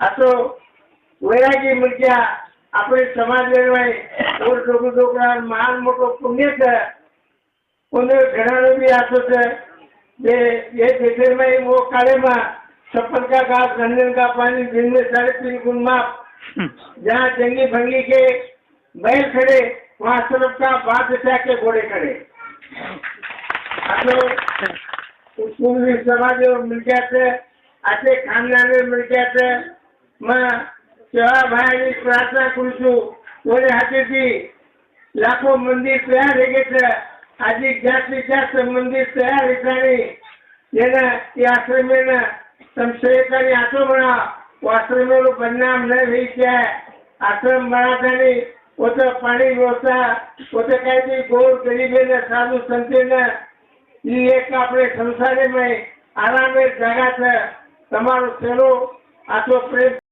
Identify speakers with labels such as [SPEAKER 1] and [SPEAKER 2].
[SPEAKER 1] आतो वैरागी म्हणजे આપણે સમાજ લેવાય ઓર છોકરા મહાન મોટો પુણ્ય છે પુણ્ય ઘણા બી આસો છે જે ये क्षेत्र में वो काले में छप्पन का घास रंजन का पानी दिन में 3.5 गुण माप जहाँ जंगी भंगी के बैल खड़े वहाँ सरफ का बादशाह के घोड़े खड़े पूर्वी समाज मिल गया थे आते खानदान मिल गया थे मैं सेवा भाई प्रार्थना करू छू बोले हाथी लाखों मंदिर तैयार हो गए आज जास्तीत जास्त मंदिर तैयार ठिकाणी येना या आश्रमेना संशयकारी आश्रम बना वो आश्रमेનું परिणाम न रही है आश्रम बनातानी પોતે પાણી વ્યવસ્થા પોતે કાંઈ ગોળ ગરીબેને સાધુ સંતેને એ એક આપણે સંસારીમાં આરામે જાગા છે તમારો સેલો આટલો પ્રેમ